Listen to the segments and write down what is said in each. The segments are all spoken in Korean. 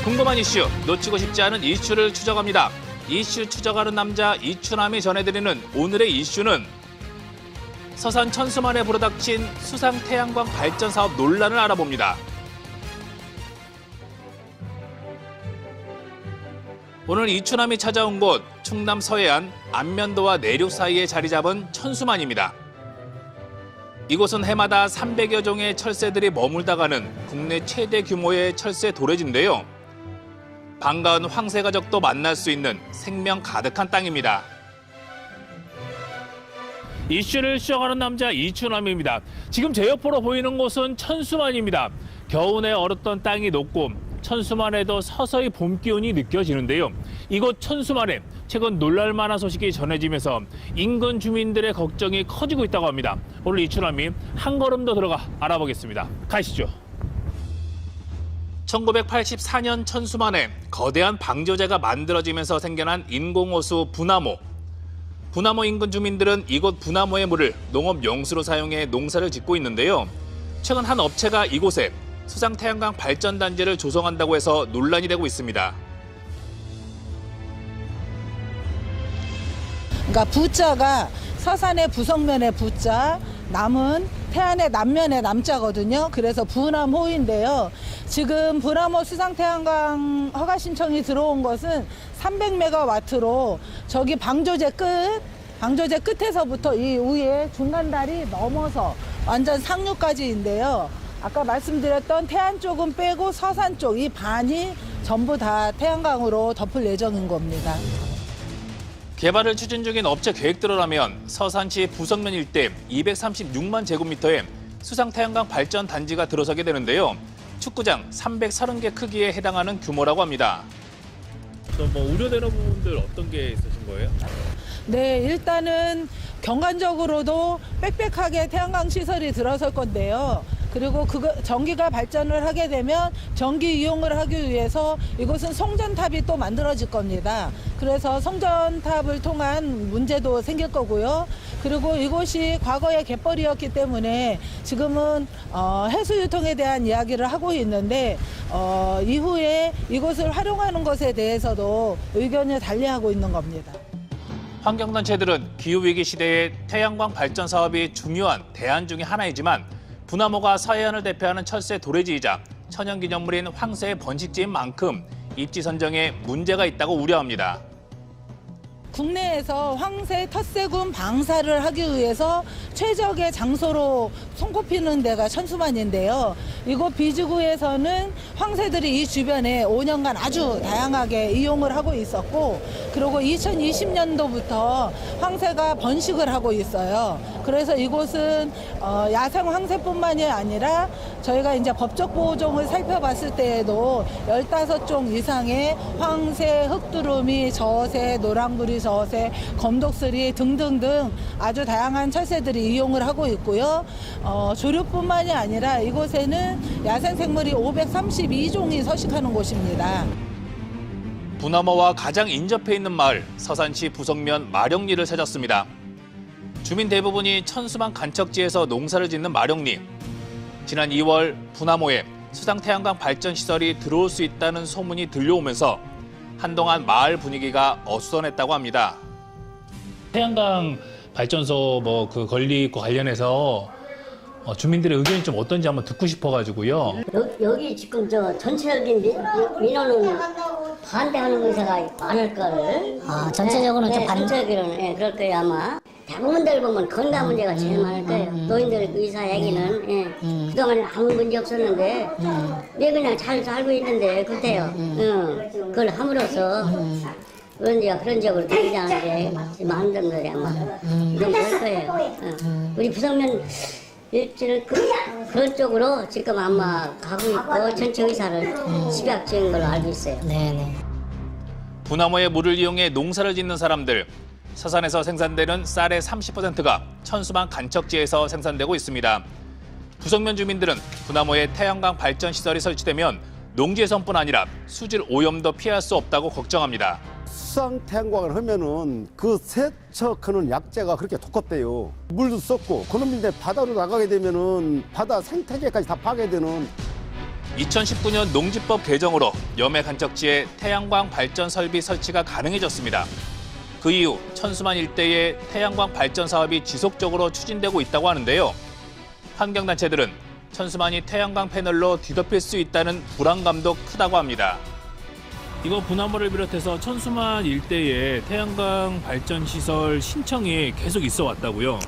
궁금한 이슈, 놓치고 싶지 않은 이슈를 추적합니다. 이슈 추적하는 남자 이추남이 전해드리는 오늘의 이슈는 서산 천수만에 불어닥친 수상 태양광 발전 사업 논란을 알아봅니다. 오늘 이추남이 찾아온 곳 충남 서해안 안면도와 내륙 사이에 자리 잡은 천수만입니다. 이곳은 해마다 300여 종의 철새들이 머물다 가는 국내 최대 규모의 철새 도래지인데요. 반가운 황새 가족도 만날 수 있는 생명 가득한 땅입니다. 이슈를 추적하는 남자 이추남입니다. 지금 제 옆으로 보이는 곳은 천수만입니다. 겨우내 얼었던 땅이 녹고 천수만에도 서서히 봄 기운이 느껴지는데요. 이곳 천수만에 최근 놀랄만한 소식이 전해지면서 인근 주민들의 걱정이 커지고 있다고 합니다. 오늘 이추남이 한 걸음 더 들어가 알아보겠습니다. 가시죠. 1984년 천수만에 거대한 방조제가 만들어지면서 생겨난 인공호수 분화모. 분화모 인근 주민들은 이곳 분화모의 물을 농업 용수로 사용해 농사를 짓고 있는데요. 최근 한 업체가 이곳에 수상 태양광 발전단지를 조성한다고 해서 논란이 되고 있습니다. 그러니까 부자가 서산의 부성면의 부자, 남은 태안의 남면의 남자거든요. 그래서 분화모인데요. 지금 분화모 수상 태양광 허가 신청이 들어온 것은 300메가와트로 저기 방조제 끝에서부터 이 위에 중간다리 넘어서 완전 상류까지인데요. 아까 말씀드렸던 태안 쪽은 빼고 서산 쪽 이 반이 전부 다 태양광으로 덮을 예정인 겁니다. 개발을 추진 중인 업체 계획대로라면 서산시 부성면 일대 236만 제곱미터의 수상 태양광 발전 단지가 들어서게 되는데요. 축구장 330개 크기에 해당하는 규모라고 합니다. 또 뭐 우려되는 부분들 어떤 게 있으신 거예요? 네, 일단은 경관적으로도 빽빽하게 태양광 시설이 들어설 건데요. 그리고 전기가 발전을 하게 되면 전기 이용을 하기 위해서 이곳은 송전탑이 또 만들어질 겁니다. 그래서 송전탑을 통한 문제도 생길 거고요. 그리고 이곳이 과거에 갯벌이었기 때문에 지금은 해수 유통에 대한 이야기를 하고 있는데 이후에 이곳을 활용하는 것에 대해서도 의견을 달리하고 있는 겁니다. 환경단체들은 기후위기 시대에 태양광 발전 사업이 중요한 대안 중의 하나이지만 분화모가 서해안을 대표하는 철새 도래지이자 천연기념물인 황새의 번식지인 만큼 입지 선정에 문제가 있다고 우려합니다. 국내에서 황새 텃새군 방사를 하기 위해서 최적의 장소로 손꼽히는 데가 천수만인데요. 이곳 비지구에서는 황새들이 이 주변에 5년간 아주 다양하게 이용을 하고 있었고, 그리고 2020년도부터 황새가 번식을 하고 있어요. 그래서 이곳은 야생 황새뿐만이 아니라 저희가 이제 법적 보호종을 살펴봤을 때에도 15종 이상의 황새, 흑두루미, 저새, 노랑부리 저새, 검독스리 등등등 아주 다양한 철새들이 이용을 하고 있고요. 조류뿐만이 아니라 이곳에는 야생생물이 532종이 서식하는 곳입니다. 분화모와 가장 인접해 있는 마을 서산시 부성면 마령리를 찾았습니다. 주민 대부분이 천수만 간척지에서 농사를 짓는 마령리. 지난 2월 분화모에 수상 태양광 발전 시설이 들어올 수 있다는 소문이 들려오면서 한동안 마을 분위기가 어수선했다고 합니다. 태양광 발전소 뭐 그 건립과 관련해서 주민들의 의견이 좀 어떤지 한번 듣고 싶어가지고요. 여기 지금 저 전체적인 민원은 반대하는 의사가 많을 거를. 전체적으로는 좀 반대. 전체적으로는 그럴 거예요 아마. 대부분들 보면 건강 문제가 제일 많을 거예요. 노인들 의사 얘기는 그동안 아무 문제 없었는데 왜 그냥 잘 살고 있는데 그때요. 그걸 함으로써 그런 지역으로 다니지 않은데 많은 분들이 아마 좀 그럴 거예요. 우리 부성면 일지는 그런 쪽으로 지금 아마 가고 있고 전체 의사를 집약 중인 걸로 알고 있어요. 네네. 분화모의 물을 이용해 농사를 짓는 사람들. 서산에서 생산되는 쌀의 30%가 천수만 간척지에서 생산되고 있습니다. 부성면 주민들은 분화모에 태양광 발전 시설이 설치되면 농지훼손뿐 아니라 수질 오염도 피할 수 없다고 걱정합니다. 수상 태양광을 하면은 그 세척하는 약재가 그렇게 두껍대요. 물도 썩고 그놈인데 바다로 나가게 되면은 바다 생태계까지 다 파괴되는. 2019년 농지법 개정으로 염해 간척지에 태양광 발전 설비 설치가 가능해졌습니다. 그 이후 천수만 일대에 태양광 발전 사업이 지속적으로 추진되고 있다고 하는데요. 환경단체들은 천수만이 태양광 패널로 뒤덮일 수 있다는 불안감도 크다고 합니다. 이거 분화물을 비롯해서 천수만 일대에 태양광 발전 시설 신청이 계속 있어 왔다고요?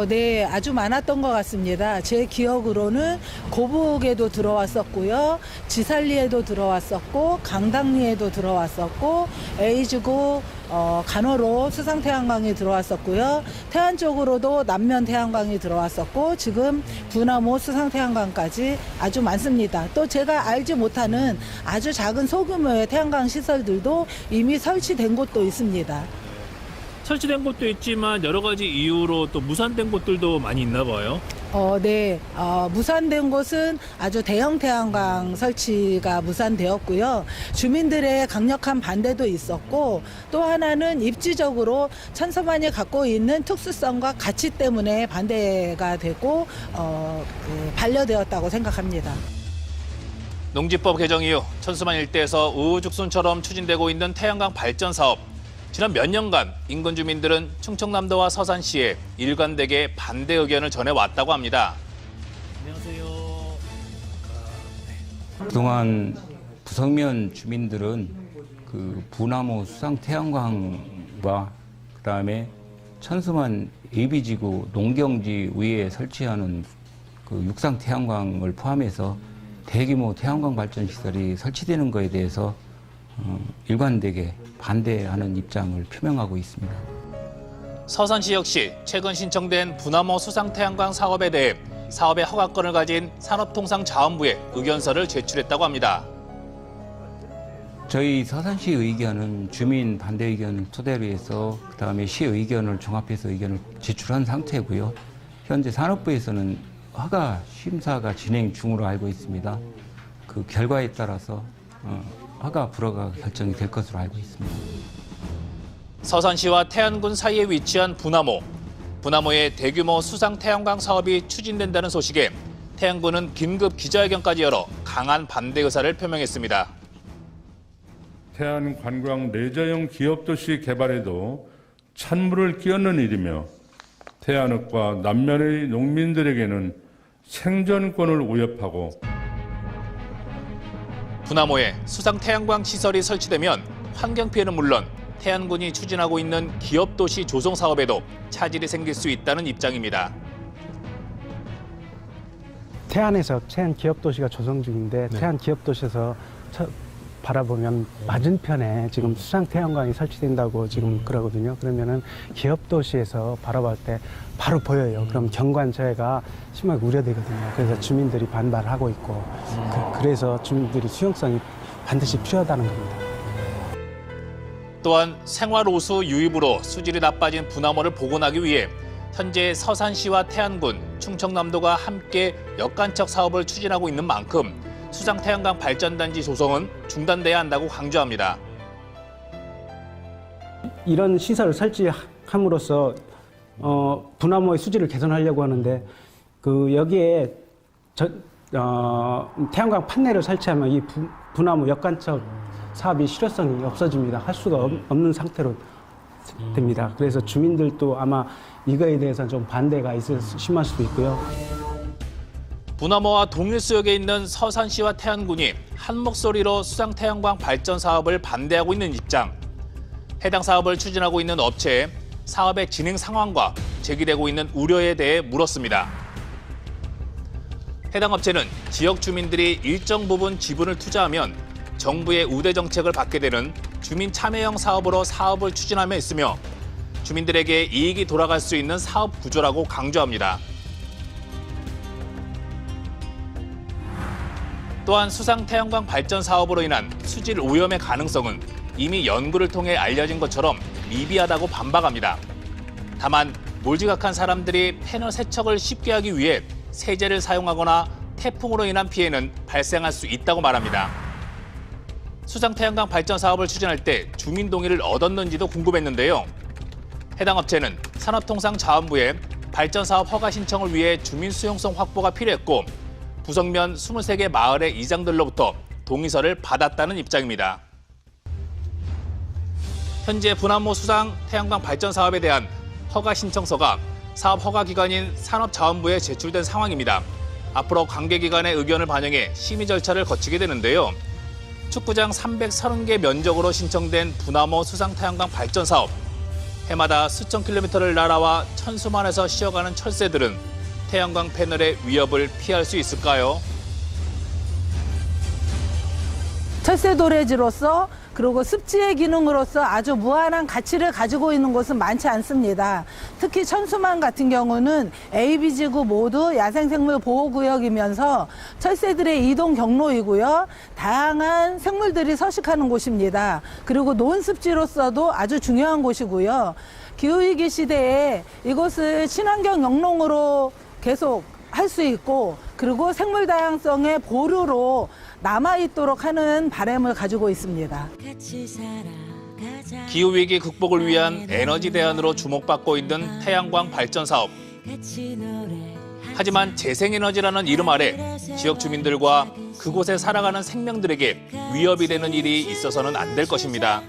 네, 아주 많았던 것 같습니다. 제 기억으로는 고북에도 들어왔었고요, 지살리에도 들어왔었고, 강당리에도 들어왔었고, 에이즈고 간호로 수상태양광이 들어왔었고요, 태안 쪽으로도 남면 태양광이 들어왔었고, 지금 분화모 수상태양광까지 아주 많습니다. 또 제가 알지 못하는 아주 작은 소규모의 태양광 시설들도 이미 설치된 곳도 있습니다. 설치된 곳도 있지만 여러 가지 이유로 또 무산된 곳들도 많이 있나 봐요. 네. 무산된 곳은 아주 대형 태양광 설치가 무산되었고요. 주민들의 강력한 반대도 있었고, 또 하나는 입지적으로 천수만이 갖고 있는 특수성과 가치 때문에 반대가 되고 반려되었다고 생각합니다. 농지법 개정 이후 천수만 일대에서 우후죽순처럼 추진되고 있는 태양광 발전 사업. 지난 몇 년간 인근 주민들은 충청남도와 서산시에 일관되게 반대 의견을 전해왔다고 합니다. 안녕하세요. 그동안 부성면 주민들은 그 분화모 수상 태양광과 그다음에 천수만 예비지구 농경지 위에 설치하는 그 육상 태양광을 포함해서 대규모 태양광 발전 시설이 설치되는 것에 대해서 일관되게 반대하는 입장을 표명하고 있습니다. 서산시 역시 최근 신청된 분화모 수상 태양광 사업에 대해 사업의 허가권을 가진 산업통상자원부에 의견서를 제출했다고 합니다. 저희 서산시 의견은 주민 반대 의견을 토대로 해서 그다음에 시 의견을 종합해서 의견을 제출한 상태고요. 현재 산업부에서는 허가 심사가 진행 중으로 알고 있습니다. 그 결과에 따라서 허가 불허가 결정이 될 것으로 알고 있습니다. 서산시와 태안군 사이에 위치한 분화모. 분화모의 대규모 수상 태양광 사업이 추진된다는 소식에 태안군은 긴급 기자회견까지 열어 강한 반대 의사를 표명했습니다. 태안 관광 레저용 기업도시 개발에도 찬물을 끼얹는 일이며 태안읍과 남면의 농민들에게는 생존권을 위협하고 분화모에 수상 태양광 시설이 설치되면 환경 피해는 물론 태안군이 추진하고 있는 기업도시 조성 사업에도 차질이 생길 수 있다는 입장입니다. 태안에서 태안 기업도시가 조성 중인데 태안 기업도시에서 바라보면 맞은편에 지금 수상 태양광이 설치된다고 지금 그러거든요. 그러면은 기업도시에서 바라볼 때 바로 보여요. 그럼 경관저해가 심하게 우려되거든요. 그래서 주민들이 반발하고 있고 그래서 주민들이 수용성이 반드시 필요하다는 겁니다. 또한 생활호수 유입으로 수질이 나빠진 분화모를 복원하기 위해 현재 서산시와 태안군, 충청남도가 함께 역간척 사업을 추진하고 있는 만큼 수상 태양광 발전단지 조성은 중단돼야 한다고 강조합니다. 이런 시설을 설치함으로써 분화모의 수질을 개선하려고 하는데 여기에 태양광 판넬을 설치하면 이 분화모 역간척 사업이 실효성이 없어집니다. 할 수가 없는 상태로 됩니다. 그래서 주민들도 아마 이거에 대해서 좀 반대가 심할 수도 있고요. 분화모와 동일수역에 있는 서산시와 태안군이 한 목소리로 수상 태양광 발전 사업을 반대하고 있는 입장. 해당 사업을 추진하고 있는 업체에 사업의 진행 상황과 제기되고 있는 우려에 대해 물었습니다. 해당 업체는 지역 주민들이 일정 부분 지분을 투자하면 정부의 우대 정책을 받게 되는 주민 참여형 사업으로 사업을 추진하며 있으며 주민들에게 이익이 돌아갈 수 있는 사업 구조라고 강조합니다. 또한 수상 태양광 발전 사업으로 인한 수질 오염의 가능성은 이미 연구를 통해 알려진 것처럼 미비하다고 반박합니다. 다만 몰지각한 사람들이 패널 세척을 쉽게 하기 위해 세제를 사용하거나 태풍으로 인한 피해는 발생할 수 있다고 말합니다. 수상 태양광 발전 사업을 추진할 때 주민 동의를 얻었는지도 궁금했는데요. 해당 업체는 산업통상자원부에 발전 사업 허가 신청을 위해 주민 수용성 확보가 필요했고 부석면 23개 마을의 이장들로부터 동의서를 받았다는 입장입니다. 현재 분화모 수상 태양광 발전 사업에 대한 허가 신청서가 사업 허가 기관인 산업자원부에 제출된 상황입니다. 앞으로 관계기관의 의견을 반영해 심의 절차를 거치게 되는데요. 축구장 330개 면적으로 신청된 분화모 수상 태양광 발전 사업. 해마다 수천 킬로미터를 날아와 천수만에서 쉬어가는 철새들은 태양광 패널의 위협을 피할 수 있을까요? 철새 도래지로서 그리고 습지의 기능으로서 아주 무한한 가치를 가지고 있는 곳은 많지 않습니다. 특히 천수만 같은 경우는 AB지구 모두 야생생물 보호구역이면서 철새들의 이동 경로이고요. 다양한 생물들이 서식하는 곳입니다. 그리고 논습지로서도 아주 중요한 곳이고요. 기후위기 시대에 이곳을 친환경 영농으로 계속 할 수 있고 그리고 생물 다양성의 보루로 남아있도록 하는 바람을 가지고 있습니다. 기후위기 극복을 위한 에너지 대안으로 주목받고 있는 태양광 발전 사업. 하지만 재생에너지라는 이름 아래 지역 주민들과 그곳에 살아가는 생명들에게 위협이 되는 일이 있어서는 안 될 것입니다.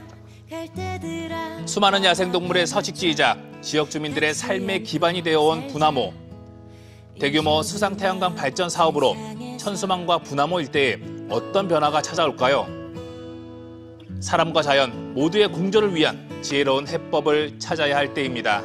수많은 야생동물의 서식지이자 지역 주민들의 삶의 기반이 되어온 분화모. 대규모 수상 태양광 발전 사업으로 천수만과 분화모 일대에 어떤 변화가 찾아올까요? 사람과 자연 모두의 공존을 위한 지혜로운 해법을 찾아야 할 때입니다.